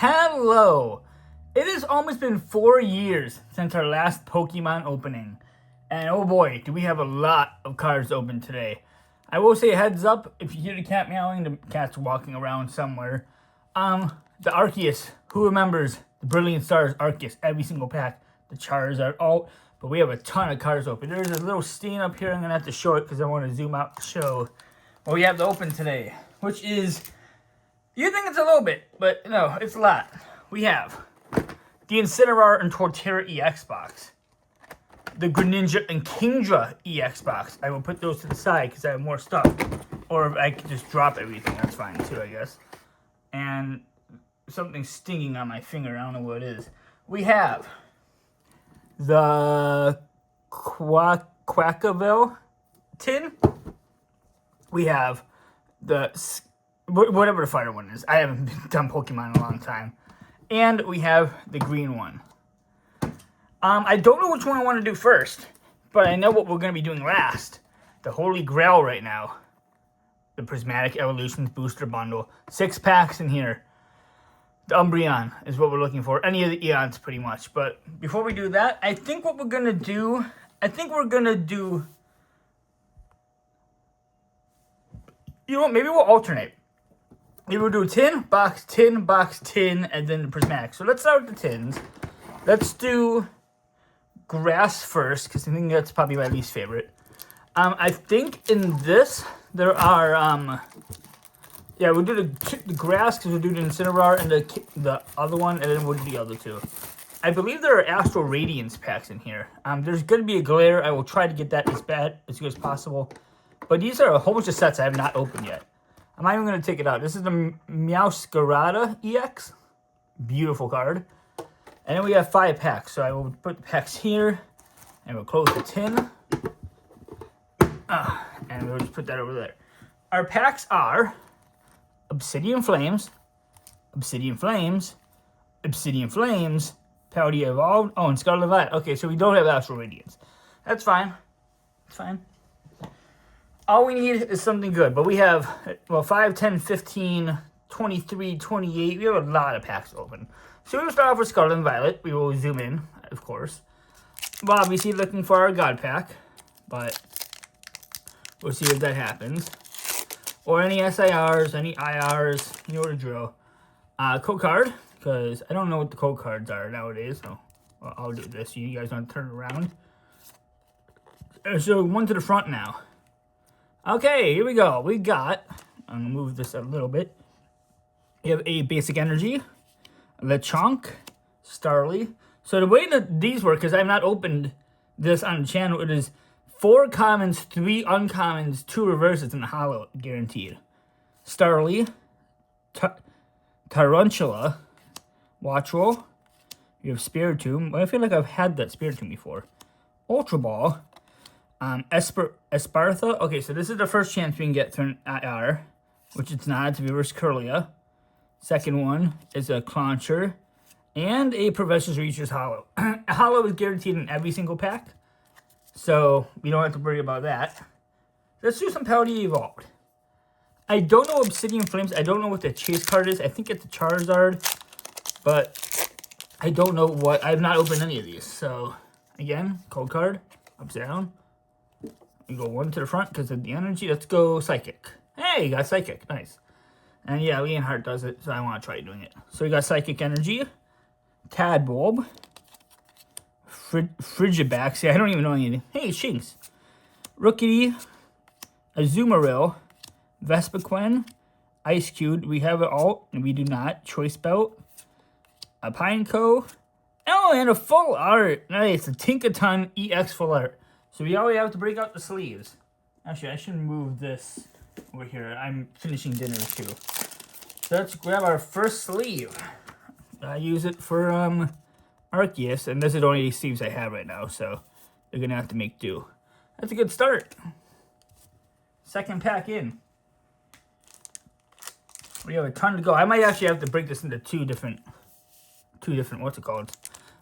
Hello! It has almost been 4 years since our last Pokemon opening. And oh boy, do we have a lot of cards open today. I will say heads up, if you hear the cat meowing, the cat's walking around somewhere. The Arceus, who remembers the Brilliant Stars Arceus, every single pack. The Charizard, but we have a ton of cards open. There's a little stain up here, I'm going to have to show it because I want to zoom out to show what we have to open today. Which is, you think it's a little bit, but no, it's a lot. We have the Incineroar and Torterra EX box. The Greninja and Kingdra EX box. I will put those to the side because I have more stuff. Or if I could just drop everything, that's fine too, I guess. And something stinging on my finger, I don't know what it is. We have the Quackaville tin. We have the whatever the fighter one is. I haven't done Pokemon in a long time. And we have the green one. I don't know which one I want to do first, but I know what we're going to be doing last. The Holy Grail right now. The Prismatic Evolutions Booster Bundle. 6 packs in here. The Umbreon is what we're looking for. Any of the Eons, pretty much. But before we do that, I think what we're going to do... You know what? Maybe we'll alternate. Maybe we'll do tin, box, tin, and then the Prismatic. So let's start with the tins. Let's do Grass first, because I think that's probably my least favorite. I think in this, there are... yeah, we'll do the Grass, because we'll do the Incineroar and the other one, and then we'll do the other two. I believe there are Astral Radiance packs in here. There's going to be a Glare. I will try to get that as good as possible. But these are a whole bunch of sets I have not opened yet. I'm not even going to take it out. This is the Meowscarada EX. Beautiful card. And then we have 5 packs. So I will put the packs here. And we'll close the tin. And we'll just put that over there. Our packs are Obsidian Flames, Obsidian Flames, Obsidian Flames, Paldea Evolved. Oh, and Scarlet Violet. Okay, so we don't have Astral Radiance. That's fine. It's fine. All we need is something good. But we have, well, 5, 10, 15, 23, 28. We have a lot of packs open. So we'll start off with Scarlet and Violet. We will zoom in, of course. We're obviously looking for our God pack. But we'll see if that happens. Or any SIRs, any IRs. You know the drill. Code card. Because I don't know what the code cards are nowadays. So I'll do this. You guys want to turn it around. So one to the front now. Okay, here we go. We got, I'm going to move this a little bit. We have a Basic Energy, Lechonk, Starly. So the way that these work, because I have not opened this on the channel, it is 4 commons, 3 uncommons, 2 reverses, and a holo guaranteed. Starly, Tarantula, Watchroll. You have Spiritomb. I feel like I've had that Spiritomb before. Ultra Ball. Espartha. Okay, so this is the first chance we can get through an IR, which it's not. It's Reverse Curlia. Second one is a Clauncher and a Professor's Reacher's Holo. A Holo is guaranteed in every single pack, so we don't have to worry about that. Let's do some Paldea Evolved. I don't know Obsidian Flames. I don't know what the chase card is. I think it's a Charizard, but I don't know what. I have not opened any of these. So, again, cold card, upside down. We go one to the front because of the energy. Let's go Psychic. Hey, you got Psychic. Nice. And yeah, Leonhardt does it, so I want to try doing it. So we got Psychic Energy, Tadbulb, Frigibax. See, I don't even know anything. Hey, Shinx. Rookity, Azumarill, Vespiquen, Ice Cube. We have it all, and we do not. Choice Belt, a Pineco. Oh, and a full art. Nice. A Tinkaton EX full art. So we always have to break out the sleeves. Actually, I should move this over here. I'm finishing dinner too. So let's grab our first sleeve. I use it for Arceus, and this is the only sleeves I have right now, so they're gonna have to make do. That's a good start. Second pack in. We have a ton to go. I might actually have to break this into two different what's it called?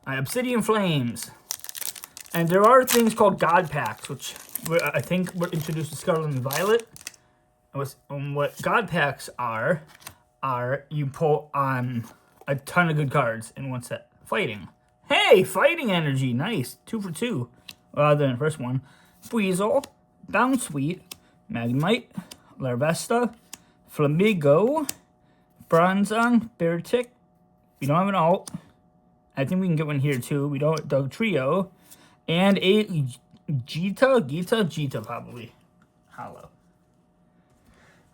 Obsidian Flames. And there are things called God Packs, which I think were introduced to Scarlet and Violet. What God Packs are you pull on a ton of good cards in one set. Fighting. Hey, fighting energy. Nice. 2 for 2. Other than the first one. Weasel. Bounsweet. Magnemite. Larvesta. Flamigo. Bronzong. Beartick. We don't have an alt. I think we can get one here too. We don't. Doug Trio. And a Gita probably. Hollow.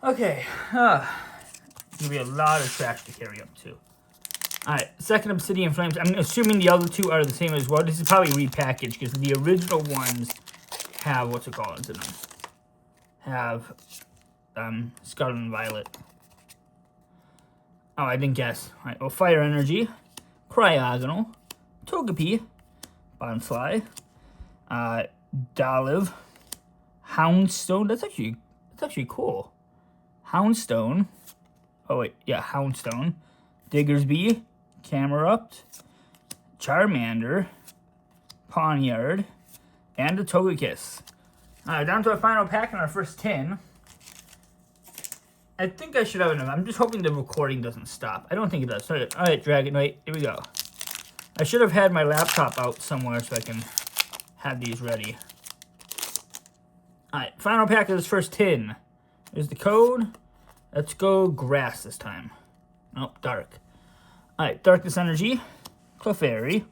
Okay. Gonna be a lot of trash to carry up too. Alright, second Obsidian Flames. I'm assuming the other two are the same as well. This is probably repackaged because the original ones have, what's it called in them? Have Scarlet and Violet. Oh, I didn't guess. Alright, well, Fire Energy, Cryogonal, Togepi, Bonsly, Dolive, Houndstone. That's actually cool. Houndstone. Oh wait, yeah, Houndstone. Diggersby, Camerupt, Charmander, Pawniard, and a Togekiss. Alright, down to our final pack in our first 10. I think I should have enough. I'm just hoping the recording doesn't stop. I don't think it does. Alright, Dragonite, here we go. I should have had my laptop out somewhere so I can have these ready. Alright, final pack of this first 10. Here's the code. Let's go grass this time. Nope, dark. Alright, Darkness Energy, Clefairy,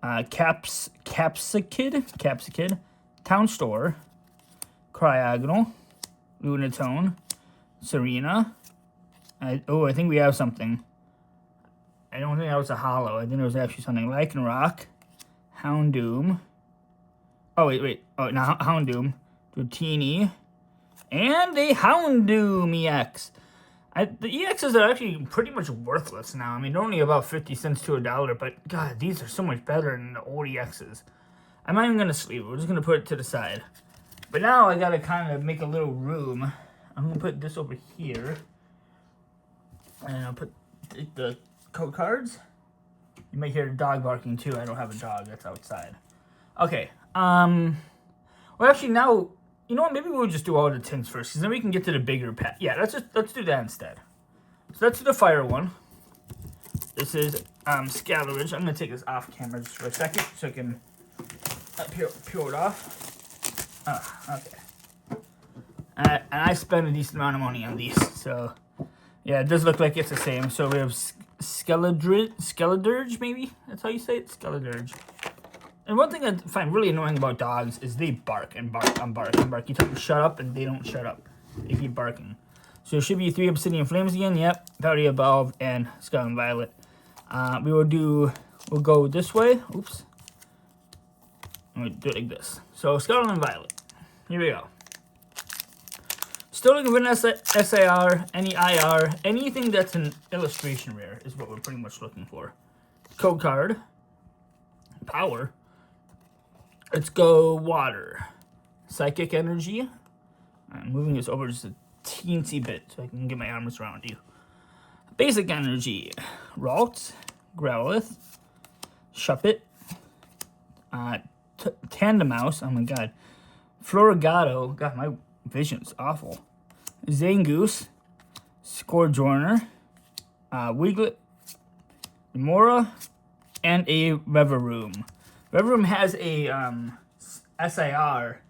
Capsicid, Town Store, Cryogonal, Lunatone, Serena. I think we have something. I don't think that was a hollow. I think it was actually something. Lycanroc, Houndoom. Oh, wait. Oh, no, Houndoom, Dratini, and a Houndoom EX. The EXs are actually pretty much worthless now. I mean, they're only about 50 cents to $1, but God, these are so much better than the old EXs. I'm not even going to sleeve it. We're just going to put it to the side. But now I got to kind of make a little room. I'm going to put this over here. And I'll put the code cards. You might hear a dog barking too. I don't have a dog. That's outside. Okay. Well, actually now... You know what? Maybe we'll just do all the tins first, because then we can get to the bigger pack. Yeah, let's do that instead. So let's do the fire one. This is Scalawage. I'm gonna take this off camera just for a second so I can peel it off. Okay. And I spent a decent amount of money on these, so yeah, it does look like it's the same. So we have Skeledirge, maybe that's how you say it, Skeledirge. And one thing I find really annoying about dogs is they bark and bark and bark and bark. You tell them to shut up and they don't shut up. They keep barking. So it should be 3 Obsidian Flames again. Yep. Valley Evolved and Scarlet and Violet. We'll go this way. Oops. We'll do it like this. So Scarlet and Violet. Here we go. Still looking for an SAR, any IR, anything that's an illustration rare is what we're pretty much looking for. Code card. Power. Let's go water. Psychic Energy. I'm moving this over just a teensy bit so I can get my arms around you. Basic Energy. Ralt. Growlithe. Shuppet. Tandemaus. Oh my god. Florigato. God, my vision's awful. Zangoose. Scourgeoner. Wiglet. Mora. And a Reverum. Reverum has a SIR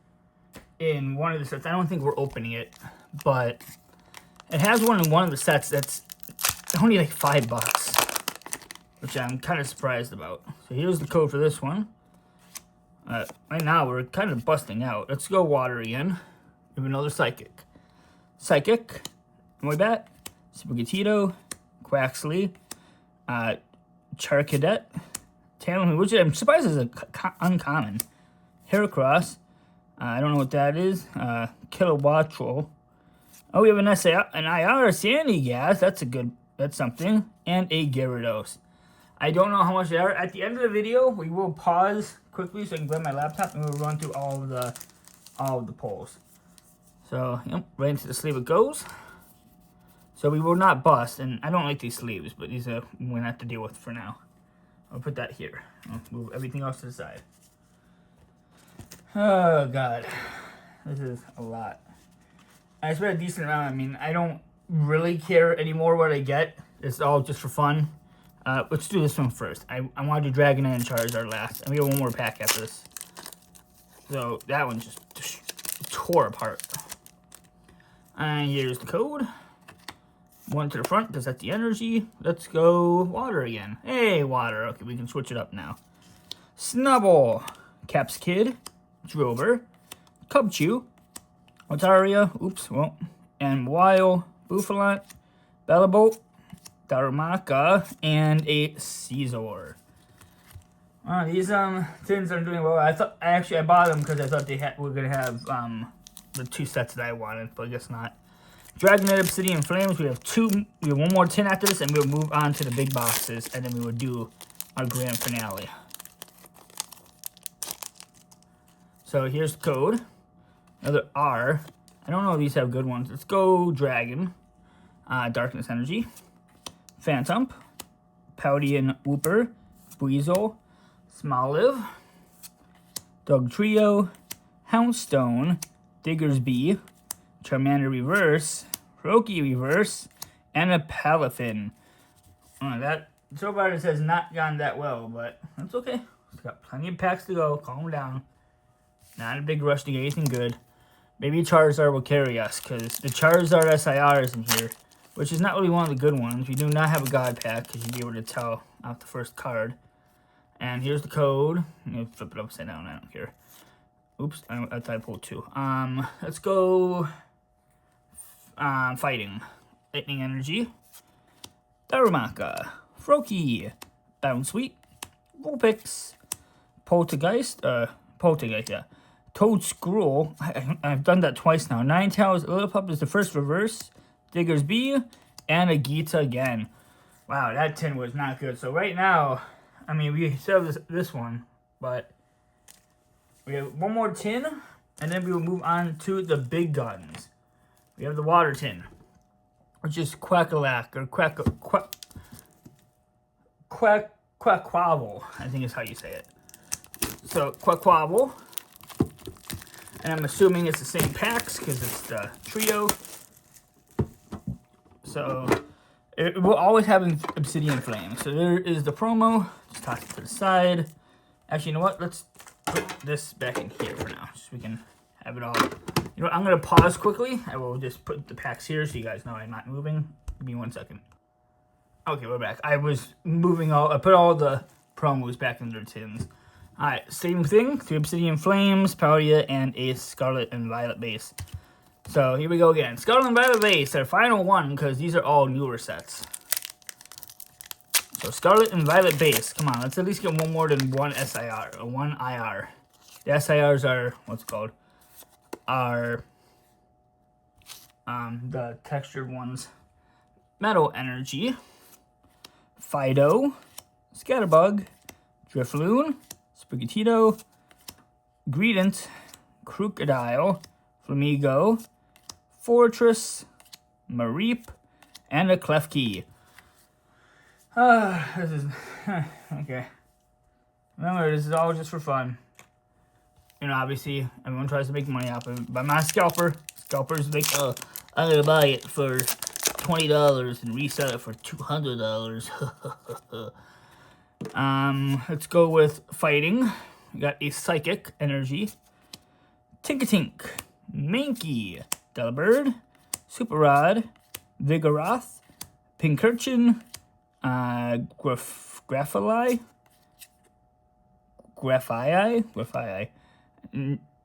in one of the sets. I don't think we're opening it, but it has one in one of the sets that's only like $5, which I'm kind of surprised about. So here's the code for this one. Right now we're kind of busting out. Let's go water again. We have another Psychic. Psychic, Noibat, Sprigatito, Quaxley, Charcadet, Talon, which I'm surprised is uncommon. Heracross, I don't know what that is. Kilowattrel. Oh, we have an IR Sandy Gas. That's something. And a Gyarados. I don't know how much they are. At the end of the video, we will pause quickly so I can grab my laptop and we'll run through all of the polls. So, yep, right into the sleeve it goes. So we will not bust, and I don't like these sleeves, but these are we're gonna have to deal with for now. I'll put that here. I'll move everything else to the side. Oh god, this is a lot. I spent a decent amount. I mean, I don't really care anymore what I get. It's all just for fun. Let's do this one first. I want to do Dragonite and Charizard last. And we have one more pack after this. So that one just tore apart. And here's the code. One to the front because that's the energy. Let's go water again. Hey, water. Okay, we can switch it up now. Snubble, Caps Kid, Drover, Cubchoo, Otaria, oops, well, and Weil, Buffalant, Bellabolt, Darumaka, and a Caesar. These tins are doing well. I bought them because I thought were gonna have the 2 sets that I wanted, but I guess not. Dragonite, Obsidian Flames. We have one more tin after this, and we'll move on to the big boxes, and then we will do our grand finale. So here's the code. Another R. I don't know if these have good ones. Let's go Dragon. Darkness Energy. Phantom. Paldean Wooper. Buizel. Smoliv. Dugtrio. Houndstone. Diggersby. Charmander Reverse. Roki Reverse. And a Palafin. That so far it has not gone that well, but that's okay. It's got plenty of packs to go. Calm down. Not a big rush to get anything good. Maybe Charizard will carry us, because the Charizard SIR is in here, which is not really one of the good ones. We do not have a God Pack, because you'd be able to tell off the first card. And here's the code. Let me flip it upside down, I don't care. Oops, I thought I pulled 2. Let's go Fighting. Lightning Energy. Darumaka. Froakie. Bounsweet. Vulpix. Poltergeist, yeah. Toadscruel. I've done that twice now. Ninetales Lillipup is the first reverse. Diggersby. And a Gita again. Wow, that tin was not good. So right now, I mean, we still have this one, but we have one more tin, and then we will move on to the big guns. We have the water tin, which is Quackalack, or Quackquavel, I think is how you say it. So, Quackquavel. And I'm assuming it's the same packs because it's the trio. So, we'll always have Obsidian Flame. So, there is the promo. Just toss it to the side. Actually, you know what? Let's put this back in here for now. Just so we can have it all. You know what? I'm going to pause quickly. I will just put the packs here so you guys know I'm not moving. Give me 1 second. Okay, we're back. I was moving I put all the promos back in their tins. Alright, same thing. 3 Obsidian Flames, Paldean, and a Scarlet and Violet base. So, here we go again. Scarlet and Violet base, our final one, because these are all newer sets. So, Scarlet and Violet base. Come on, let's at least get one more than one SIR, or one IR. The SIRs are, what's it called? Are, the textured ones. Metal Energy. Fido. Scatterbug. Drifloon. Sprigatito, Greedent, Crocodile, Flamigo, Fortress, Mareep, and a Klefki. This is okay. Remember, this is all just for fun. You know, obviously, everyone tries to make money off of it. But I'm not a scalper. Scalpers like, oh, I'm gonna buy it for $20 and resell it for $200. Let's go with Fighting. We got a Psychic Energy, Tinkatink, Mankey, Delibird, Super Rod, Vigoroth, Pincurchin, Graphii,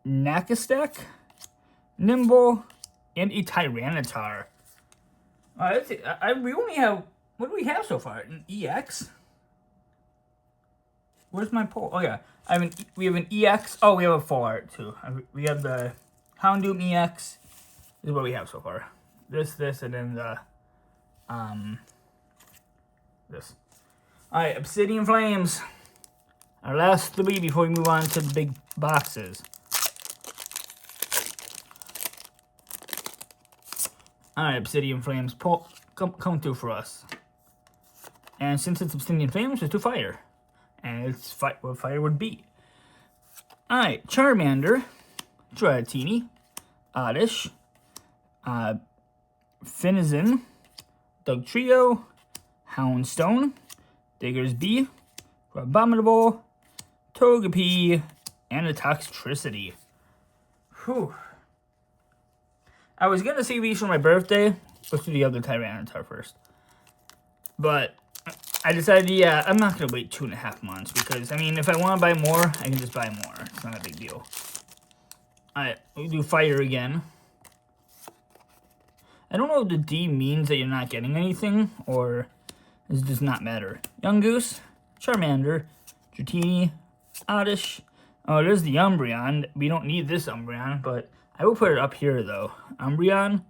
Nakastek, Nimble, and a Tyranitar. That's it. We only have, what do we have so far? An EX? Where's my poll? Oh, yeah. We have an EX. Oh, we have a full art, too. We have the Houndoom EX. This is what we have so far. This, and then the, this. Alright, Obsidian Flames. Our last 3 before we move on to the big boxes. Alright, Obsidian Flames. Come through for us. And since it's Obsidian Flames, let's do fire. And it's what fire would be. Alright, Charmander, Dratini, Oddish, Finizen, Dugtrio, Houndstone, Digger's Bee, Abominable, Togepi, and a Toxtricity. Whew. I was gonna save these for my birthday. Let's do the other Tyranitar first. But I decided, yeah, I'm not gonna wait 2.5 months because, I mean, if I want to buy more, I can just buy more. It's not a big deal. Alright, we'll do Fire again. I don't know if the D means that you're not getting anything, or it does not matter. Young Goose, Charmander, Dratini, Oddish. Oh, there's the Umbreon. We don't need this Umbreon, but I will put it up here, though. Umbreon,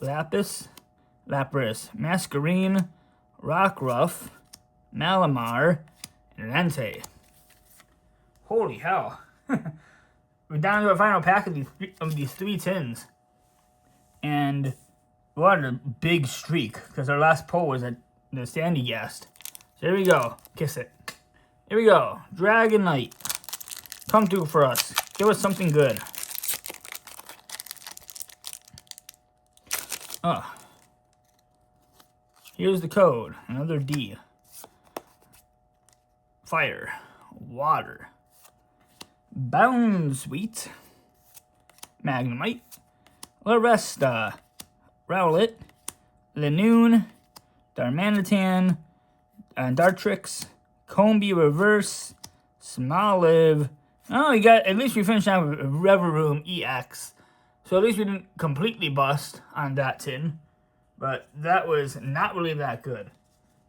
Lapras, Masquerain, Rockruff, Malamar, and Entei. Holy hell. We're down to a final pack of these 3 tins. And what a big streak, because our last pull was at the Sandy Gast. So here we go. Kiss it. Here we go. Dragonite. Come through for us. Give us something good. Here's the code. Another D. Fire. Water. Bounsweet. Magnemite. Laresta. Rowlet. Lanoon. Darmanitan. Dartrix. Combi Reverse. Smoliv. Oh, at least we finished out with Reveroom EX. So at least we didn't completely bust on that tin. But that was not really that good.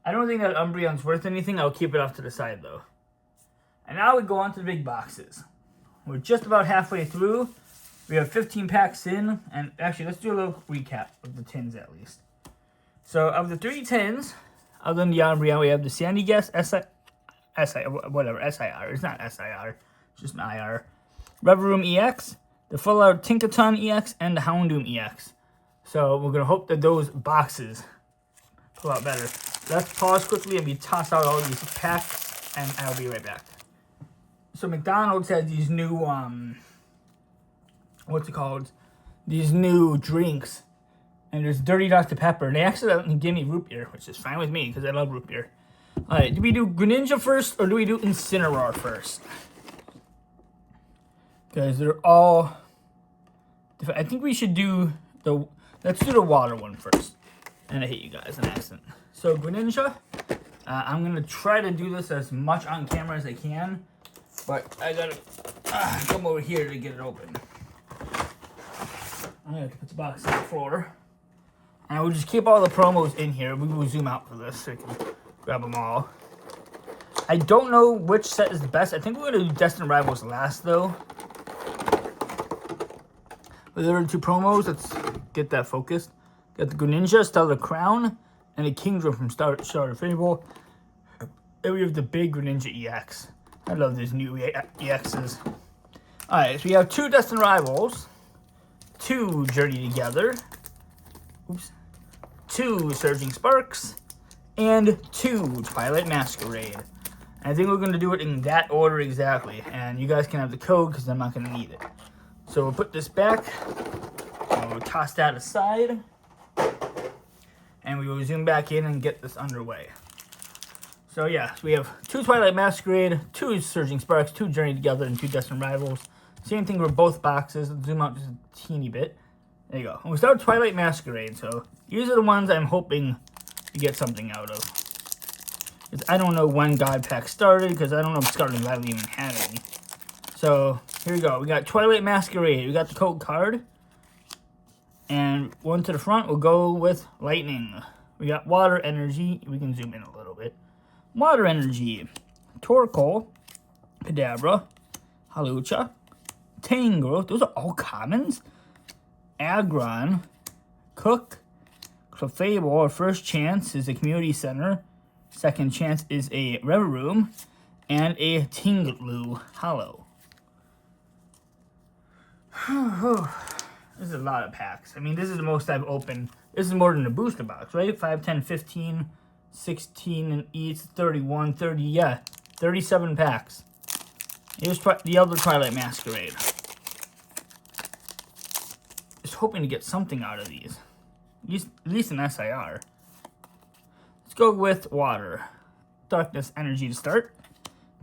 I don't think that Umbreon's worth anything. I'll keep it off to the side, though. And now we go on to the big boxes. We're just about halfway through. We have 15 packs in. And actually, let's do a little recap of the tins, at least. So, of the 3 tins, other than the Umbreon, we have the Sandy Gast, SIR. It's not SIR. It's just an IR. Reveroom EX, the Full-Out Tinkaton EX, and the Houndoom EX. So we're going to hope that those boxes pull out better. Let's pause quickly and we toss out all these packs, and I'll be right back. So McDonald's has these new, what's it called? These new drinks. And there's Dirty Dr. Pepper. And they accidentally gave me root beer, which is fine with me because I love root beer. Alright, do we do Greninja first or do we do Incineroar first? Because they're all different. I think we should do let's do the water one first. And I hate you guys, an accident. So Greninja, I'm going to try to do this as much on camera as I can. But I got to come over here to get it open. I'm going to put the box on the floor. And I will just keep all the promos in here. We will zoom out for this so you can grab them all. I don't know which set is the best. I think we're going to do Destined Rivals last, though. But there are 2 promos. Let's get that focused. Got the Greninja, Stellar Crown, and a Kingdom from Starter Fable. And we have the big Greninja EX. I love these new EXs. Alright, so we have 2 Destined Rivals, 2 Journey Together, 2 Surging Sparks, and 2 Twilight Masquerade. And I think we're going to do it in that order exactly. And you guys can have the code because I'm not going to need it. So we'll put this back, and we'll toss that aside, and we will zoom back in and get this underway. So yeah, so we have 2 Twilight Masquerade, 2 Surging Sparks, 2 Journey Together, and 2 Destined Rivals. Same thing for both boxes. Let's zoom out just a teeny bit. There you go. And we start with Twilight Masquerade, so these are the ones I'm hoping to get something out of. I don't know when God Pack started, because I don't know if Starting Rivals even had any. So, here we go. We got Twilight Masquerade. We got the code card. And one to the front, we'll go with Lightning. We got Water Energy. We can zoom in a little bit. Water Energy. Torkoal. Kadabra. Halucha. Tangrowth. Those are all commons. Aggron. Cook. Clefable. Our first chance is a community center. Second chance is a Reveroom. And a Tinglu Hollow. This is a lot of packs. I mean, this is the most I've opened. This is more than a booster box, right? 5, 10, 15, 16, and each 31, 30, yeah. 37 packs. Here's the other Twilight Masquerade. Just hoping to get something out of these. At least an SIR. Let's go with water. Darkness Energy to start.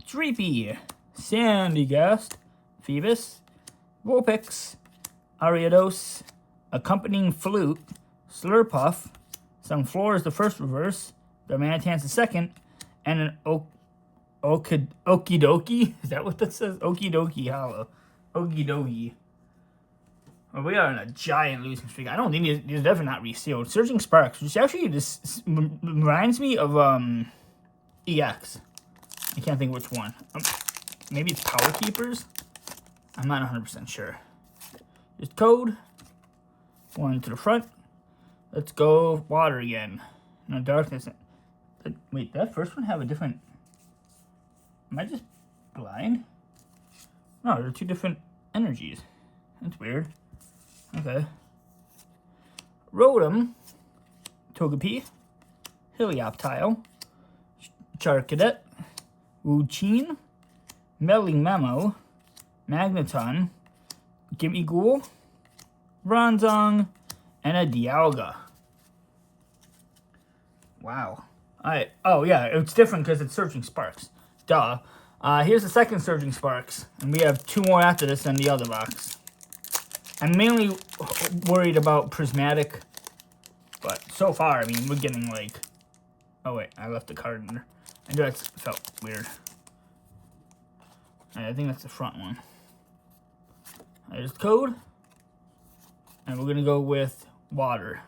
Dreepy, Sandygast, Phoebus, Vulpix, Ariados, Accompanying Flute, Slurpuff, Sunflora is the first reverse, Darmanitan's the second, and an Okidoki? Is that what that says? Okidoki Hollow. Okidoki. Well, we are on a giant losing streak. I don't think these are definitely not resealed. Surging Sparks, which actually just reminds me of EX. I can't think which one. Maybe it's Power Keepers? I'm not 100% sure. Just code. One to the front. Let's go water again. No darkness. Wait, did that first one have a different... Am I just blind? No, they're two different energies. That's weird. Okay. Rotom, Togepi, Helioptile, Charcadet, Wuchien, Meddling Memo, Magneton, Gimmighoul, Bronzong, and a Dialga. Wow. Alright. Oh, yeah, it's different because it's Surging Sparks. Duh. Here's the second Surging Sparks, and we have two more after this in the other box. I'm mainly worried about Prismatic, but so far, I mean, we're getting like... Oh, wait, I left the card in there. I know that felt weird. I think that's the front one. There's the code. And we're going to go with water.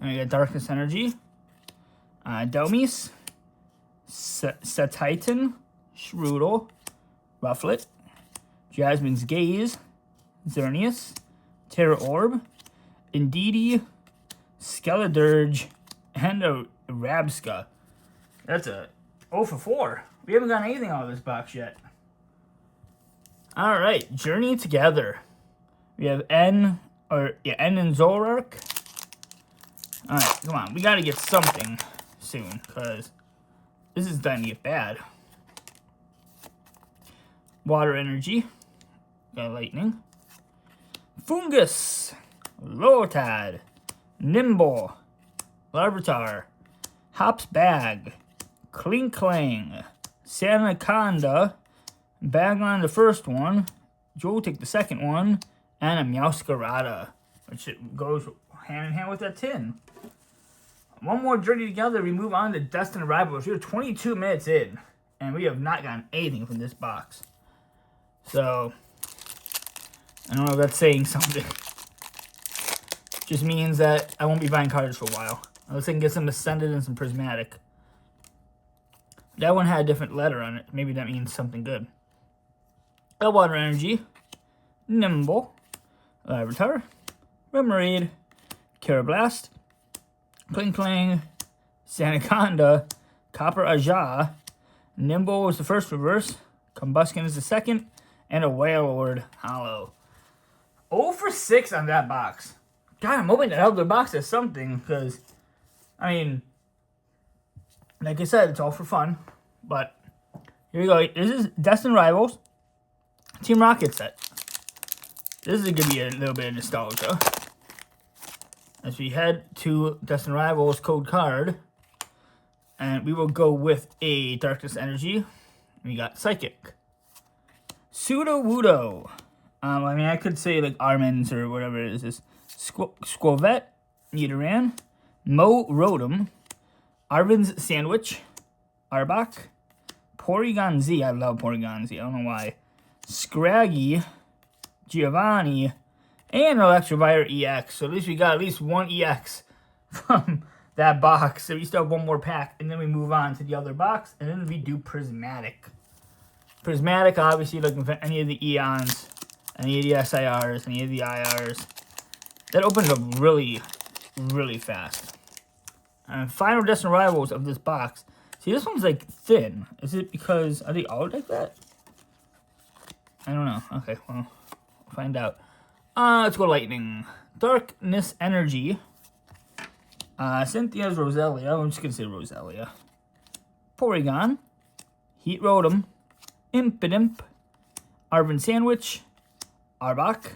And we got Darkness Energy, Delmise, Setitan, Shroodle, Rufflet, Jasmine's Gaze, Xerneas, Terra Orb, Indeedee, Skeledirge, and a Rabsca. That's a 0 for 4. We haven't gotten anything out of this box yet. Alright, Journey Together. We have N and Zoroark. Alright, come on. We gotta get something soon, because this is starting to get bad. Water Energy. Got Lightning. Fungus. Lotad. Nimble. Larvitar. Hops Bag. Klinklang. Sanaconda. Bagline the first one. Joltik the second one. And a Meowscarada, which it goes hand in hand with that tin. One more Journey Together, we move on to Destined Rivals. We're 22 minutes in, and we have not gotten anything from this box. So, I don't know if that's saying something. Just means that I won't be buying cards for a while. Unless I can get some Ascended and some Prismatic. That one had a different letter on it. Maybe that means something good. Water Energy, Nimble, Larvitar, Remoraid, Carablast, Klinklang, Sanaconda, Copper Aja, Nimble was the first reverse, Combuskin is the second, and a Wailord Hollow. 0 for 6 on that box. God, I'm hoping that other box has something, because, I mean, like I said, it's all for fun, but here we go. This is Destined Rivals, Team Rocket set. This is going to be a little bit of nostalgia. As we head to Destined Rivals code card. And we will go with a Darkness Energy. We got Psychic. Sudowoodo. I mean, I could say like Armins or whatever it is. Squavet. Nidoran. Mo Rotom. Arvin's Sandwich. Arbok. Porygon Z. I love Porygon Z. I don't know why. Scraggy. Giovanni, and Electivire EX. So at least we got at least one EX from that box. So we still have one more pack, and then we move on to the other box, and then we do Prismatic. Prismatic, obviously, looking for any of the Eons, any of the SIRs, any of the IRs. That opens up really, really fast. And final Destined Rivals of this box. See, this one's like thin. Is it because, are they all like that? I don't know. Okay, well. Find out. Let's go Lightning. Darkness Energy. Cynthia's Roselia. I'm just going to say Roselia. Porygon. Heat Rotom. Impidimp. Arvin Sandwich. Arbok.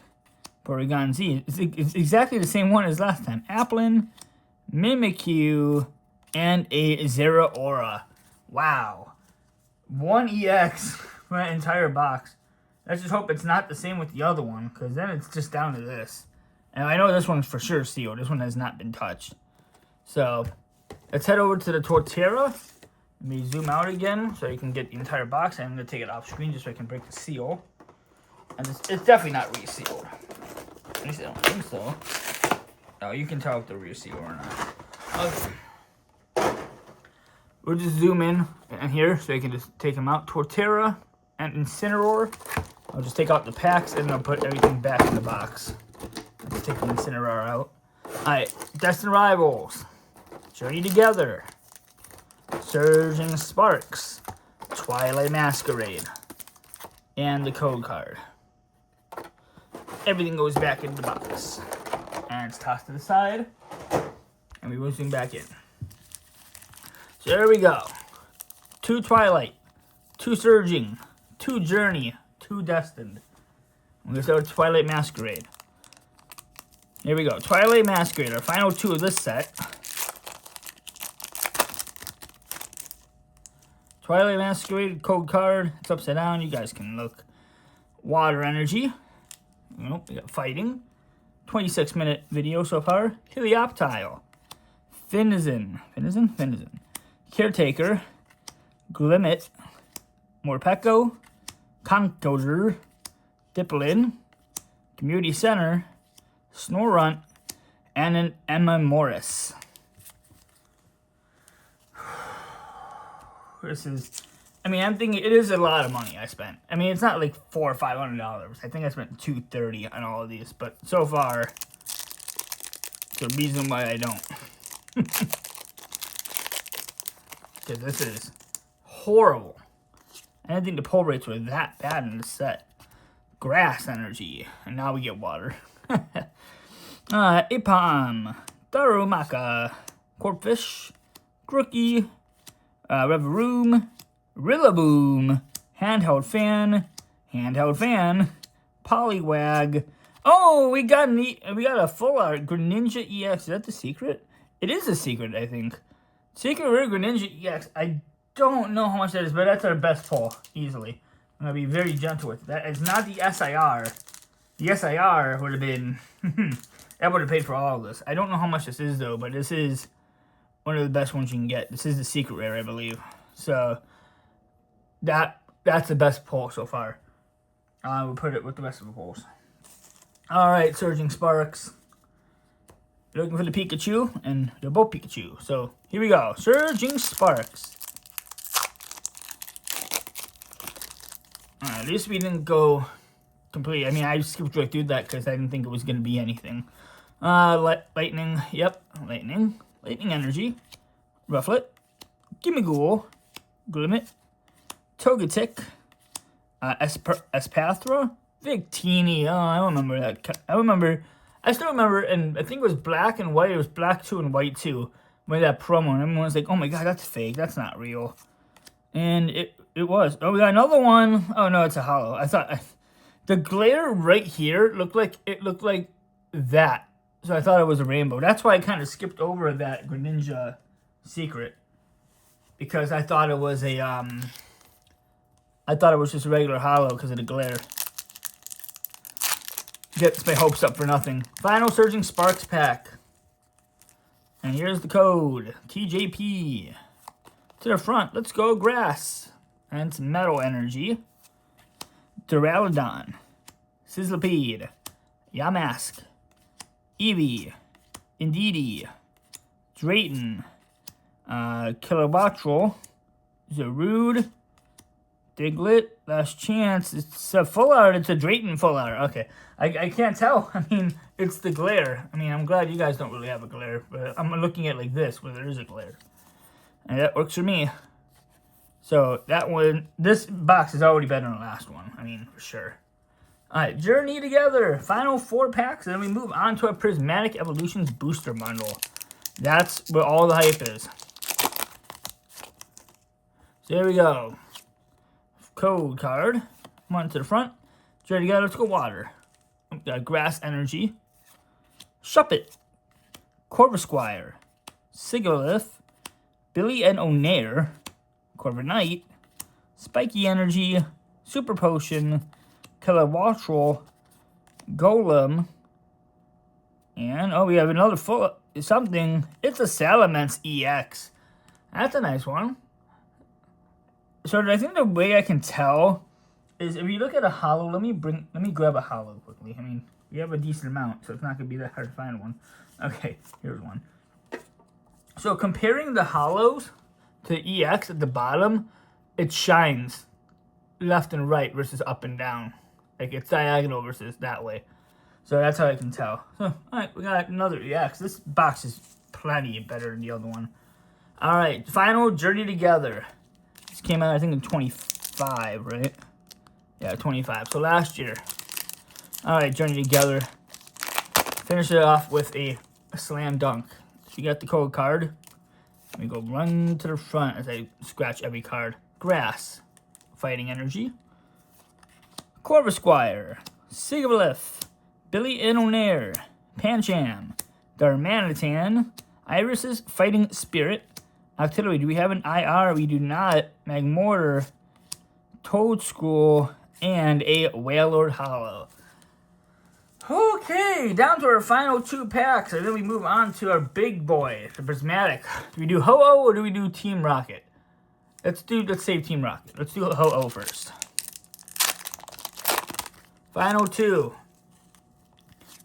Porygon Z. It's exactly the same one as last time. Applin. Mimikyu. And a Zeraora. Wow. 1 EX for that entire box. Let's just hope it's not the same with the other one, because then it's just down to this. And I know this one's for sure sealed. This one has not been touched. So, let's head over to the Torterra. Let me zoom out again so you can get the entire box. I'm going to take it off screen just so I can break the seal. And it's definitely not resealed. At least I don't think so. Oh, you can tell if they're resealed or not. Okay. We'll just zoom in here so you can just take them out. Torterra and Incineroar. I'll just take out the packs and I'll put everything back in the box. Let's take the Incineroar out. Alright, Destined Rivals. Journey Together. Surging Sparks. Twilight Masquerade. And the code card. Everything goes back in the box. And it's tossed to the side. And we will zoom back in. So there we go. 2 Twilight. 2 Surging. 2 Journey. 2 Destined. We're going to start with Twilight Masquerade. Here we go. Twilight Masquerade, our final 2 of this set. Twilight Masquerade code card. It's upside down. You guys can look. Water Energy. Nope, we got Fighting. 26-minute video so far. Helioptile. Finizen. Caretaker. Glimmet. Morpeko. Concoder. Diplin. Community Center. Snorunt. And an Emma Morris. This is, I mean, I'm thinking it is a lot of money I spent. I mean, it's not like $400 or $500. I think I spent $230 on all of these, but so far, it's a reason why I don't. Because this is horrible. I didn't think the pull rates were that bad in this set. Grass Energy, and now we get water. Apom, Darumaka, Corpfish, Crookie, Reveroom, Rillaboom, Handheld Fan, Poliwag. Oh, we got a full art Greninja EX. Is that the secret? It is a secret, I think. Secret Rare Greninja EX. I don't know how much that is, but that's our best pull, easily. I'm gonna be very gentle with it. That is not the SIR. The SIR would have been that would have paid for all of this. I don't know how much this is though, but this is one of the best ones you can get. This is the secret rare, I believe. So that's the best pull so far. We'll put it with the rest of the pulls. Alright, Surging Sparks. You're looking for the Pikachu, and they're both Pikachu. So here we go. Surging Sparks. At least we didn't go complete. I mean, I skipped right through that because I didn't think it was going to be anything. Lightning. Yep, Lightning. Lightning Energy, Rufflet, Gimmighoul, Glimmet, Togetic, Espathra, Victini. Oh, I remember that. I still remember, and I think it was black and white. It was black 2 and white 2 with that promo, and everyone was like, oh my god, that's fake. That's not real. And it was. Oh, we got another one. Oh no, it's a hollow. I thought the glare right here looked like that. So I thought it was a rainbow. That's why I kind of skipped over that Greninja secret. Because I thought it was a, I thought it was just a regular hollow because of the glare. Gets my hopes up for nothing. Final Surging Sparks pack. And here's the code. TJP. To the front, let's go Grass. And some Metal Energy. Duraludon. Sizzlipede. Yamask. Eevee, Indeedee, Drayton, Kilowattrel, Zarude, Diglett, Last Chance. It's a full art. It's a Drayton full art. Okay, I can't tell. I mean, it's the glare. I mean, I'm glad you guys don't really have a glare, but I'm looking at it like this where there is a glare. And that works for me. So that one, this box is already better than the last one. I mean, for sure. Alright, Journey Together. Final 4 packs, and then we move on to a Prismatic Evolutions Booster Bundle. That's where all the hype is. So there we go. Code card. One to the front. Journey Together, let's go water. We got Grass Energy. Shuppet. Corvisquire. Sigilyph. Billy and O'Nair. Corviknight, Spiky Energy, Super Potion, Kilowattrel, Golem, and oh, we have another full something. It's a Salamence EX. That's a nice one. So I think the way I can tell is if you look at a holo. Let me grab a holo quickly. I mean, we have a decent amount, so it's not gonna be that hard to find one. Okay, here's one. So comparing the holos to the EX at the bottom, it shines left and right versus up and down. Like it's diagonal versus that way. So that's how I can tell. So, alright, we got another EX. This box is plenty better than the other one. Alright, final Journey Together. This came out, I think, in 25, right? Yeah, 25. So last year. Alright, Journey Together. Finish it off with a slam dunk. So you got the code card. Let me go run to the front as I scratch every card. Grass. Fighting Energy. Corvisquire. Sigilyph. Billy Inonair, Pancham, Darmanitan, Iris's Fighting Spirit, Octillery. Do we have an IR? We do not. Magmortar, Toadschool, and a Wailord Hollow. Okay, down to our final 2 packs, and then we move on to our big boy, the Prismatic. Do we do Ho-Oh or do we do Team Rocket? Let's save Team Rocket. Let's do Ho-Oh first. Final 2.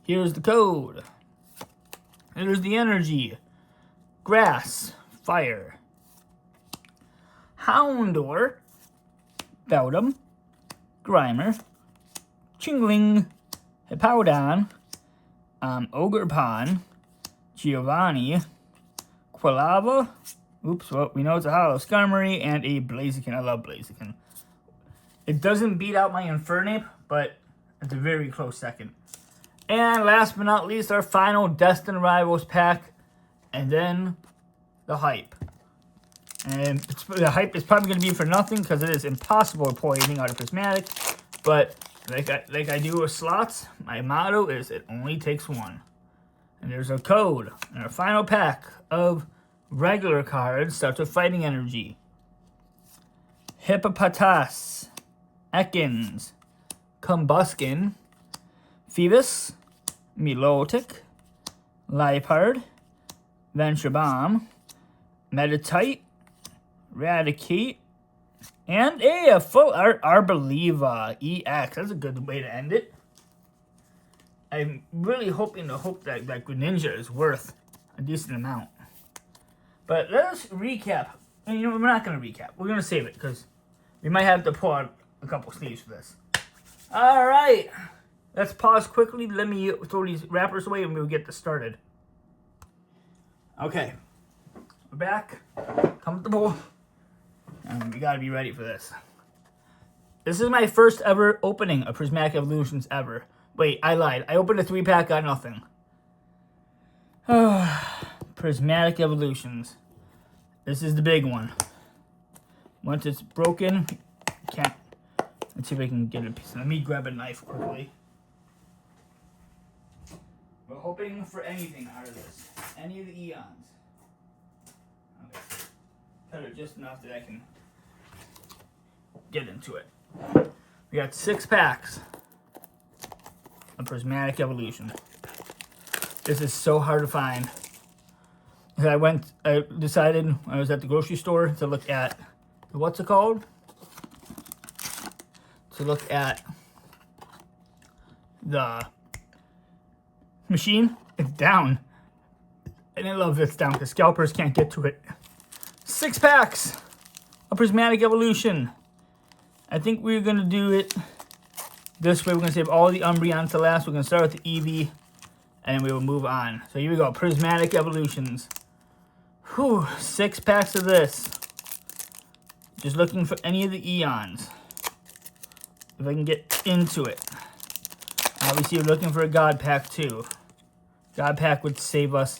Here's the code. Here's the energy. Grass. Fire. Houndour. Beldum. Grimer. Chingling. Hippowdon. Ogerpon. Giovanni. Quilava. Oops, well, we know it's a Hollow. Skarmory and a Blaziken. I love Blaziken. It doesn't beat out my Infernape, but it's a very close second. And last but not least, our final Destined Rivals pack. And then the hype. And the hype is probably going to be for nothing because it is impossible to pull anything out of Prismatic. But like I do with slots, my motto is it only takes one. And there's a code. And our final pack of regular cards starts with Fighting Energy. Hippopotas. Ekans. Combuskin. Phoebus, Milotic, Liepard, Venture Bomb, Meditite, Raticate, and a full art Arboliva EX. That's a good way to end it. I'm really hoping that Greninja is worth a decent amount. But let us recap. And, we're not going to recap. We're going to save it because we might have to pull out a couple sleeves for this. All right. Let's pause quickly. Let me throw these wrappers away and we'll get this started. Okay. We're back. Comfortable. And we gotta be ready for this. This is my first ever opening of Prismatic Evolutions ever. Wait, I lied. I opened a 3-pack, got nothing. Prismatic Evolutions. This is the big one. Once it's broken, can't. Let's see if I can get a piece. Let me grab a knife quickly. We're hoping for anything out of this. Any of the eons. Okay. Cut it just enough that I can get into it. We got 6 packs of Prismatic Evolution. This is so hard to find. I decided when I was at the grocery store to look at, what's it called? To look at the machine. It's down. And I love it's down because scalpers can't get to it. 6 packs of Prismatic Evolution. I think we're going to do it this way. We're going to save all the Umbreons to last. We're going to start with the Eevee. And we will move on. So here we go. Prismatic Evolutions. Whew. 6 packs of this. Just looking for any of the eons. If I can get into it. Obviously, we're looking for a God Pack too. God Pack would save us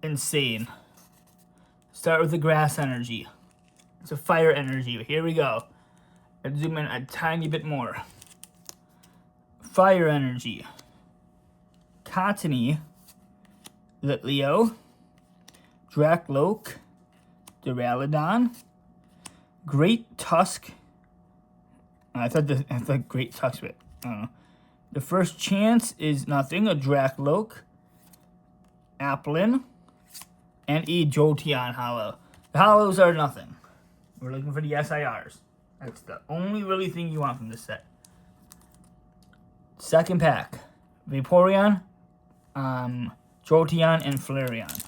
insane. Start with the Grass Energy. It's a Fire Energy. Here we go. Let's zoom in a tiny bit more. Fire Energy. Cottony. Litleo. Drakloak. Duraludon. Great Tusk. I thought Great Tusk, but I don't know. The First Chance is nothing. A Dracloak, Applin, and a Jolteon Hollow. The Hollows are nothing. We're looking for the SIRs. That's the only really thing you want from this set. Second pack. Vaporeon, Jolteon, and Flareon.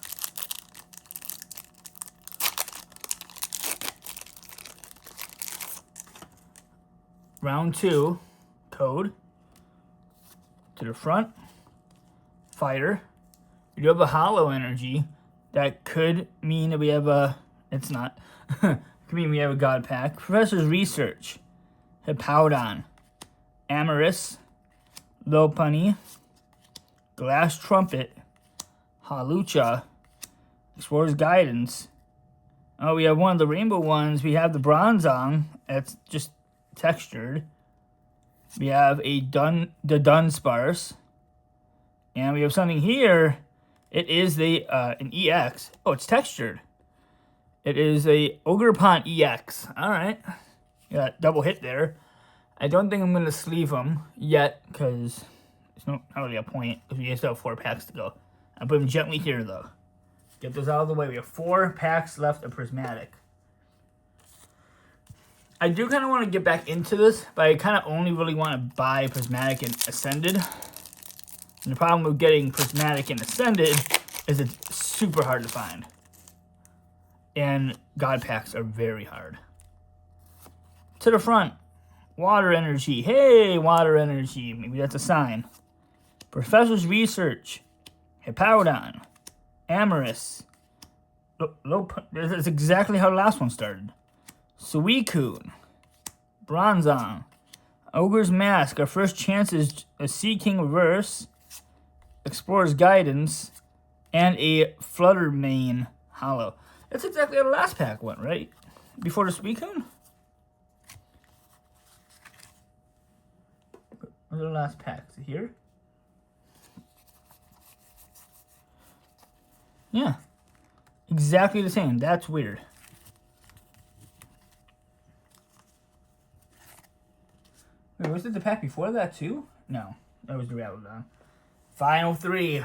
Round 2, code. To the front, Fighter. We do have a Hollow Energy. That could mean that we have a... It's not. Could mean we have a God Pack. Professor's Research. Hippowdon. Amoris. Lopunny. Glass Trumpet. Halucha. Explorer's Guidance. Oh, we have one of the rainbow ones. We have the Bronzong. That's just textured. We have the Dunsparce. And we have something here. It is an EX. Oh, it's textured. It is a Ogerpon EX. Alright. Got double hit there. I don't think I'm going to sleeve them yet, because there's not really a point, because we still have 4 packs to go. I'll put them gently here, though. Get those out of the way. We have 4 packs left of Prismatic. I do kind of want to get back into this, but I kind of only really want to buy Prismatic and Ascended. And the problem with getting Prismatic and Ascended is it's super hard to find. And God Packs are very hard. To the front, Water Energy. Hey, Water Energy. Maybe that's a sign. Professor's Research. Hippowdon. Amoris. That's exactly how the last one started. Suicune, Bronzong, Ogre's Mask. Our first chance is a Sea King Reverse, Explorer's Guidance, and a Fluttermane Hollow. That's exactly how the last pack went, right? Before the Suicune? Where's the last pack? Is it here? Yeah. Exactly the same. That's weird. Wait, was it the pack before that too? No, that was the Rattlodon. Final 3.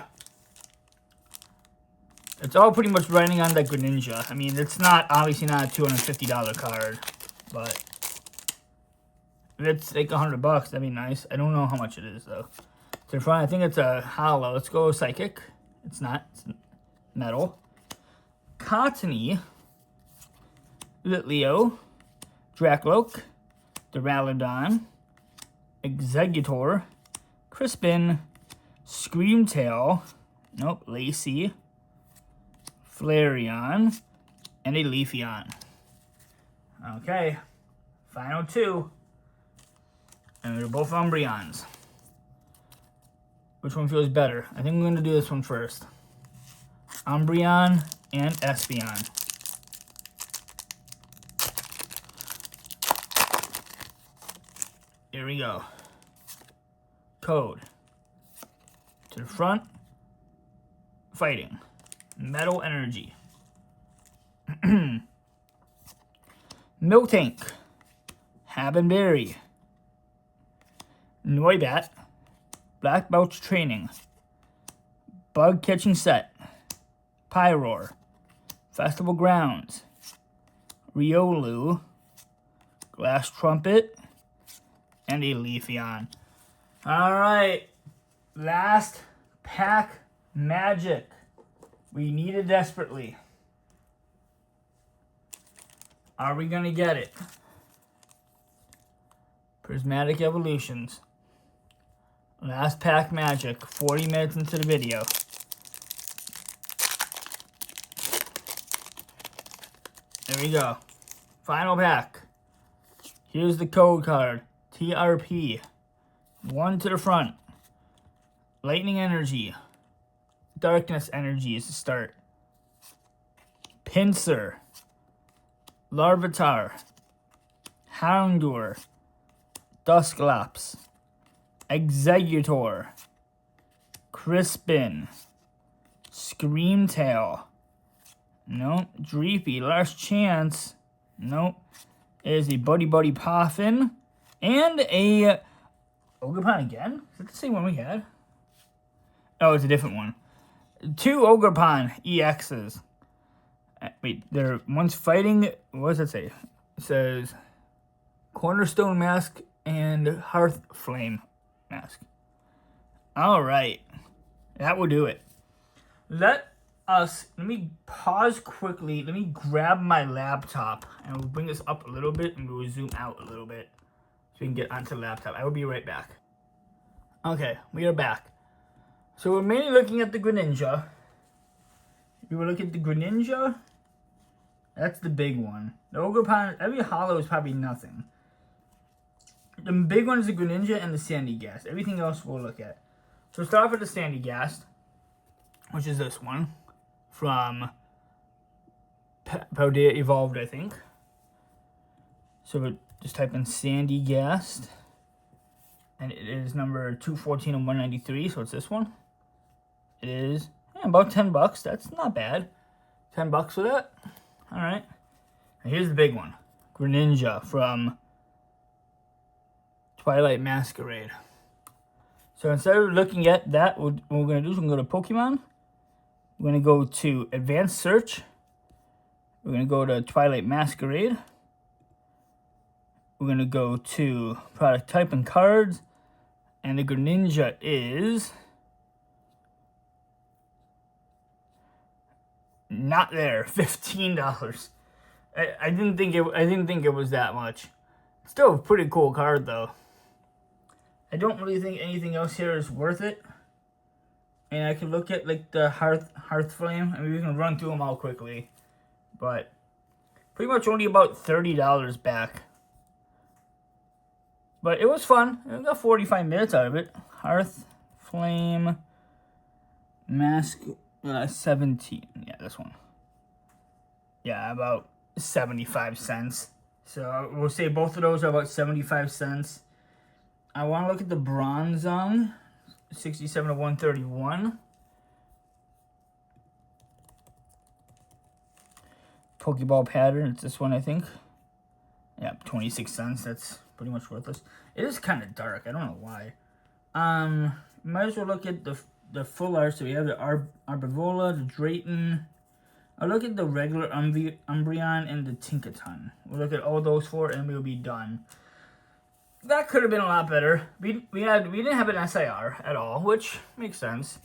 It's all pretty much running on that Greninja. I mean, it's not obviously not a $250 card, but if it's like $100, that'd be nice. I don't know how much it is though. To the front, I think it's a Hollow. Let's go Psychic. It's not. It's Metal. Cottony. Litleo. Dracloak. Duraludon. Exeggutor, Crispin, Screamtail, nope, Lacey, Flareon, and a Leafeon. Okay, final 2. And they're both Umbreons. Which one feels better? I think I'm going to do this one first. Umbreon and Espeon. Here we go. Code. To the front. Fighting. Metal Energy. Miltank. Habenberry. Noibat. Black Belch Training. Bug Catching Set. Pyroar. Festival Grounds. Riolu. Glass Trumpet. And a Leafeon. Alright. Last pack magic. We need it desperately. Are we going to get it? Prismatic Evolutions. Last pack magic. 40 minutes into the video. There we go. Final pack. Here's the code card. TRP. 1 to the front. Lightning Energy. Darkness Energy is the start. Pinsir. Larvitar. Houndour. Dusclops. Exeggutor. Crispin. Screamtail. Nope. Dreepy. Last Chance. Nope. is a Buddy Buddy Poffin and a Ogerpon again. Is it the same one we had? Oh, it's a different one. 2 Ogerpon EXs. Wait, one's fighting. What does it say? It says Cornerstone Mask and Hearth Flame Mask. All right, that will do it. Let me pause quickly. Let me grab my laptop and we'll bring this up a little bit and we'll zoom out a little bit so we can get onto the laptop. I will be right back. Okay, we are back. So we're mainly looking at the Greninja. If you were looking at the Greninja, that's the big one. The Ogerpon, every hollow is probably nothing. The big one is the Greninja and the Sandygast. Everything else we'll look at. So we'll start off with the Sandygast, which is this one from Paldea Evolved, I think. So we'll just type in Sandygast, and it is number 214 and 193, so it's this one. It is about $10. That's not bad. $10 for that. All right. And here's the big one, Greninja from Twilight Masquerade. So instead of looking at that, what we're going to do is we're going to go to Pokemon. We're going to go to Advanced Search. We're going to go to Twilight Masquerade. We're going to go to Product Type and Cards. And the Greninja is not there. $15. I didn't think it was that much. Still a pretty cool card though. I don't really think anything else here is worth it. And I can look at like the Hearth Flame. I mean, we can run through them all quickly. But pretty much only about $30 back. But it was fun. I got 45 minutes out of it. Hearth Flame Mask 17. Yeah, this one. Yeah, about 75 cents. So we'll say both of those are about 75 cents. I want to look at the Bronzong, 67 to 131. Pokeball pattern, it's this one, I think. Yeah, 26 cents. That's pretty much worthless. It is kind of dark. I don't know why. Might as well look at the full art. So we have the Arbavola, the Drayton. I'll look at the regular Umbreon and the Tinkaton. We'll look at all those 4 and we'll be done. That could have been a lot better. We didn't have an SIR at all, which makes sense.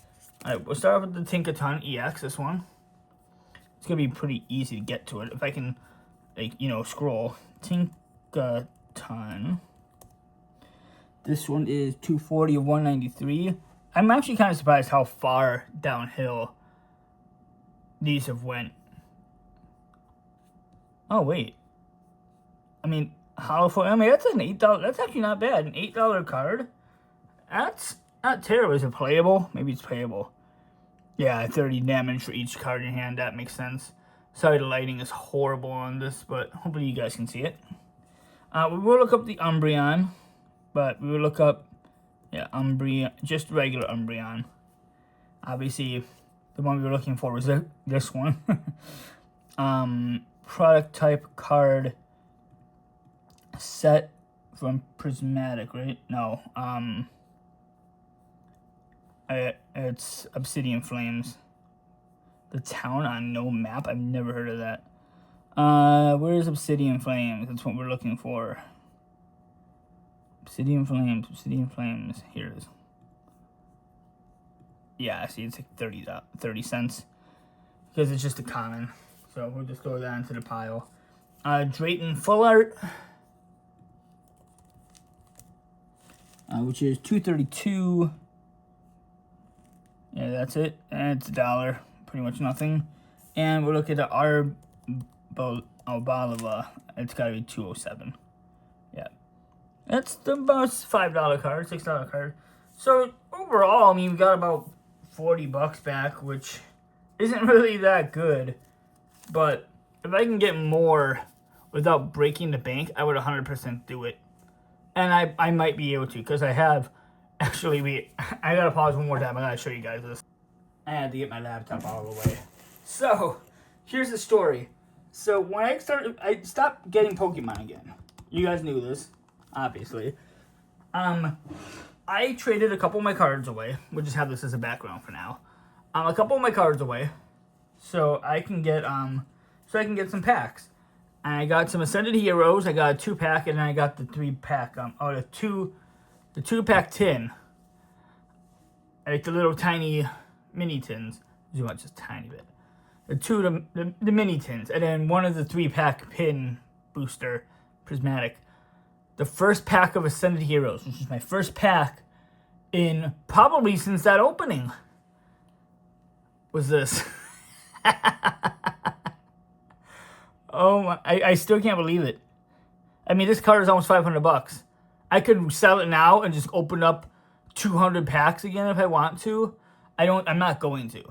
All right, we'll start off with the Tinkaton EX, this one. It's going to be pretty easy to get to it. If I can, like, scroll. Tinkaton. This one is 240 of 193. I'm actually kind of surprised how far downhill these have went. Oh, wait. I mean, that's an $8. That's actually not bad. An $8 card. That's not terrible. Is it playable? Maybe it's playable. Yeah, 30 damage for each card in hand. That makes sense. Sorry, the lighting is horrible on this, but hopefully you guys can see it. We will look up the Umbreon, but we will look up, Umbreon, just regular Umbreon. Obviously, the one we were looking for was this one. Product type card set from Prismatic, right? No. It's Obsidian Flames. The town on no map? I've never heard of that. Where's Obsidian Flames? That's what we're looking for. Obsidian Flames. Here it is. Yeah, see, it's like 30 cents. Because it's just a common. So we'll just throw that into the pile. Drayton Full Art. Which is $2.32. Yeah, that's it. And it's $1. Pretty much nothing. And we'll look at the Arboliva. It's got to be $2.07. Yeah. That's the about $5 card, $6 card. So overall, I mean, we got about $40 back, which isn't really that good. But if I can get more without breaking the bank, I would 100% do it. And I might be able to, because I have, actually, I gotta pause one more time. I gotta show you guys this. I had to get my laptop all the way. So, here's the story. So when I stopped getting Pokemon again. You guys knew this, obviously. I traded a couple of my cards away. We'll just have this as a background for now. A couple of my cards away, so I can get some packs. And I got some Ascended Heroes. I got a 2-pack, and then I got the 3-pack. The 2-pack tin. I like the little tiny mini tins. Zoom out just a tiny bit. The mini tins, and then one of the 3-pack pin booster prismatic. The first pack of Ascended Heroes, which is my first pack in probably since that opening, was this. Oh my, I still can't believe it. I mean, this card is almost $500. I could sell it now and just open up 200 packs again if I want to. I'm not going to.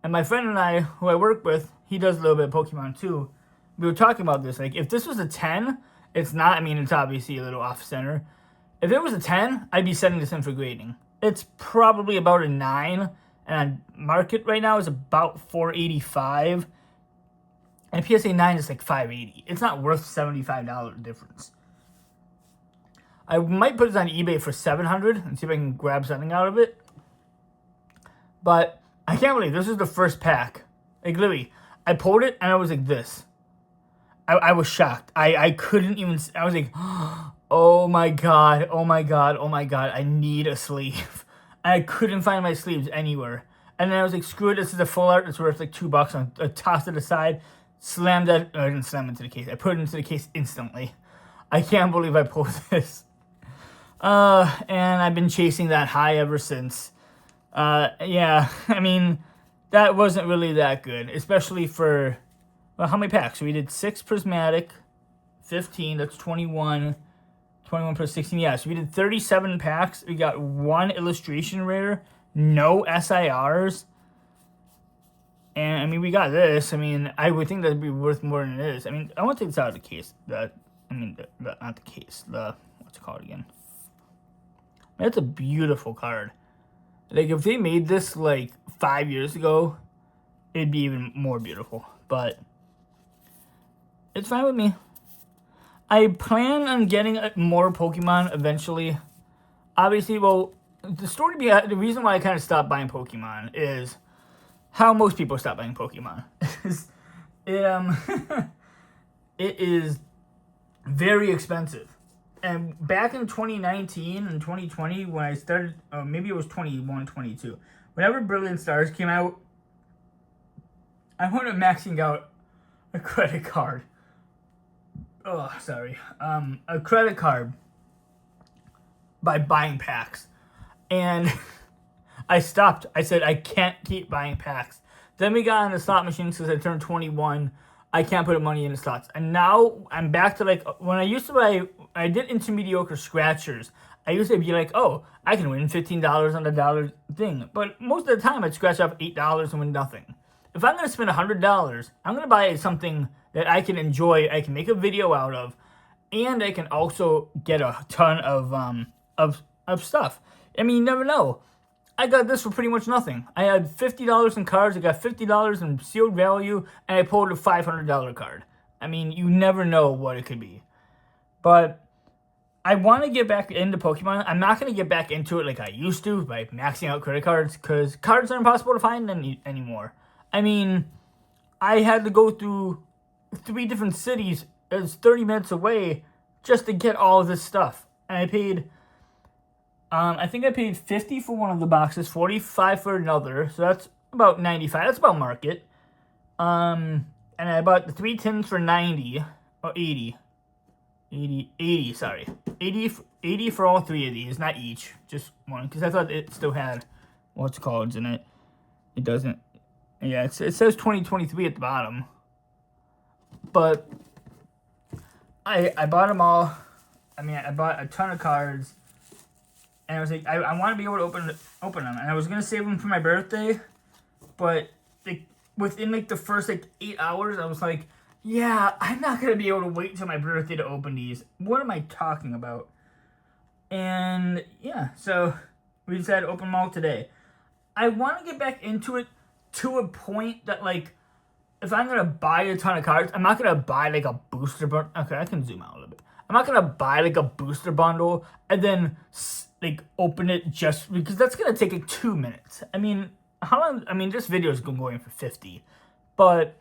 And my friend and I, who I work with, he does a little bit of Pokemon too. We were talking about this. Like, if this was a 10, it's not, I mean, it's obviously a little off-center. If it was a 10, I'd be sending this in for grading. It's probably about a 9, and market right now is about $485. And PSA 9 is like $580. It's not worth $75 difference. I might put this on eBay for $700 and see if I can grab something out of it. But I can't believe this is the first pack. Like, literally, I pulled it and I was like this. I was shocked. I couldn't even, I was like, oh my god, oh my god, oh my god, I need a sleeve. I couldn't find my sleeves anywhere. And then I was like, screw it, this is a full art, it's worth like $2. I tossed it aside, slammed that, I didn't slam it into the case, I put it into the case instantly. I can't believe I pulled this. And I've been chasing that high ever since. Yeah, I mean, that wasn't really that good, especially for, well, how many packs? So we did 6 prismatic, 15, that's 21, 21 plus 16, yeah, so we did 37 packs, we got 1 illustration rare, no SIRs, and, I mean, we got this, I mean, I would think that'd be worth more than it is. I mean, I want to take this out of the case, not the case, what's it called again? That's a beautiful card. Like, if they made this, like, 5 years ago, it'd be even more beautiful. But it's fine with me. I plan on getting more Pokemon eventually. Obviously, well, the reason why I kind of stopped buying Pokemon is how most people stop buying Pokemon. It is very expensive. And back in 2019 and 2020, when I started, maybe it was 21, 22, whenever Brilliant Stars came out, I wanted maxing out a credit card. Oh, sorry. A credit card by buying packs. And I stopped. I said, I can't keep buying packs. Then we got on the slot machines because I turned 21. I can't put money in the slots. And now I'm back to, like, when I used to buy, I did intermediocre scratchers. I used to be like, oh, I can win $15 on the dollar thing. But most of the time, I'd scratch off $8 and win nothing. If I'm going to spend $100, I'm going to buy something that I can enjoy, I can make a video out of, and I can also get a ton of stuff. I mean, you never know. I got this for pretty much nothing. I had $50 in cards, I got $50 in sealed value, and I pulled a $500 card. I mean, you never know what it could be. But I want to get back into Pokemon. I'm not going to get back into it like I used to by maxing out credit cards, because cards are impossible to find anymore. I mean, I had to go through 3 different cities that's 30 minutes away just to get all of this stuff. And I paid, I think I paid $50 for one of the boxes, $45 for another, so that's about $95. That's about market. And I bought the 3 tins for $90, or $80. $80, sorry. $80 for all 3 of these, not each, just one, because I thought it still had what's called in it. It doesn't. Yeah, it says 2023 at the bottom. But I bought them all. I mean, I bought a ton of cards. And I was like, I want to be able to open them. And I was going to save them for my birthday. But within like the first 8 hours, I was like, yeah, I'm not going to be able to wait until my birthday to open these. What am I talking about? And yeah, so we decided to open them all today. I want to get back into it to a point that, like, if I'm gonna buy a ton of cards, I'm not gonna buy like a booster bundle. Okay, I can zoom out a little bit. I'm not gonna buy like a booster bundle and then like open it just because that's gonna take like 2 minutes. I mean, how long? I mean, this video is going for 50, but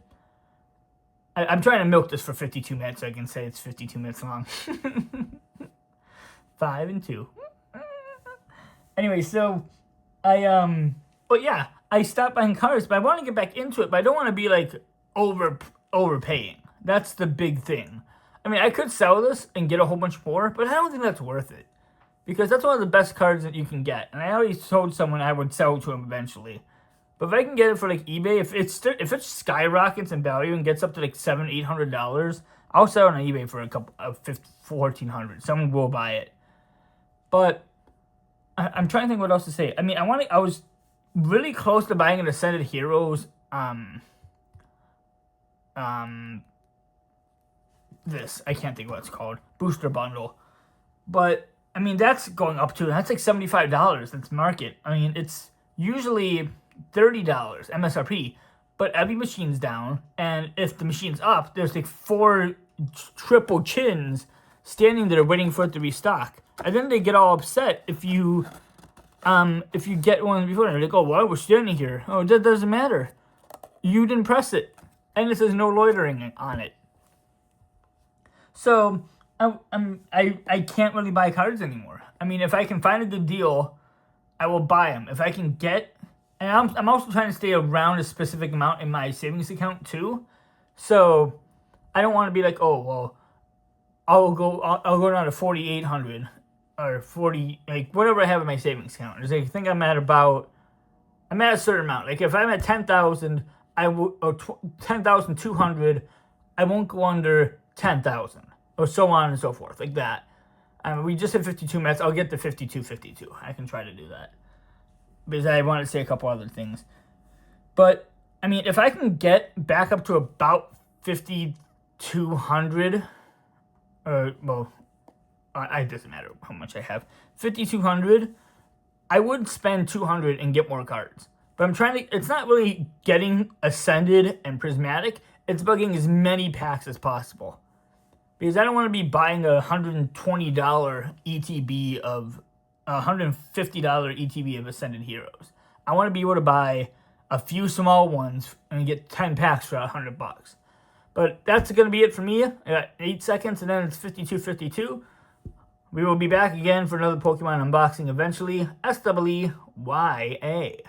I'm trying to milk this for 52 minutes so I can say it's 52 minutes long. 5 and 2. Anyway, so but yeah, I stopped buying cards, but I want to get back into it, but I don't want to be like overpaying. That's the big thing. I mean, I could sell this and get a whole bunch more, but I don't think that's worth it. Because that's one of the best cards that you can get. And I already told someone I would sell to him eventually. But if I can get it for like eBay, if it skyrockets in value and gets up to like $700-800, I'll sell it on eBay for a couple of $1,400. Someone will buy it. But I'm trying to think what else to say. I mean, I was really close to buying an Ascended Heroes. This I can't think what it's called, booster bundle, but I mean that's going up to that's like $75. That's market. I mean it's usually $30 MSRP, but every machine's down, and if the machine's up, there's like 4 triple chins standing there waiting for it to restock, and then they get all upset if you get one before. They're like, oh, well, we're standing here. Oh, that doesn't matter. You didn't press it, and it says no loitering on it. So I can't really buy cards anymore. I mean, if I can find a good deal, I will buy them. If I can get, and I'm also trying to stay around a specific amount in my savings account too. So I don't want to be like, oh well, I'll go down to 4,800 or 40, like whatever I have in my savings account. It's like, I think I'm at a certain amount. Like if I'm at 10,000, I will, or 10,200, I won't go under 10,000, or so on and so forth, like that. We just hit 52 minutes. I'll get to 52. I can try to do that because I want to say a couple other things. But I mean, if I can get back up to about 5,200, well, it doesn't matter how much I have. 5,200, I would spend 200 and get more cards. But I'm trying to. It's not really getting Ascended and Prismatic. It's about getting as many packs as possible. Because I don't want to be buying a $120 ETB of $150 ETB of Ascended Heroes. I want to be able to buy a few small ones and get 10 packs for $100. But that's going to be it for me. I got 8 seconds and then it's 52. We will be back again for another Pokemon unboxing eventually. SWEYA.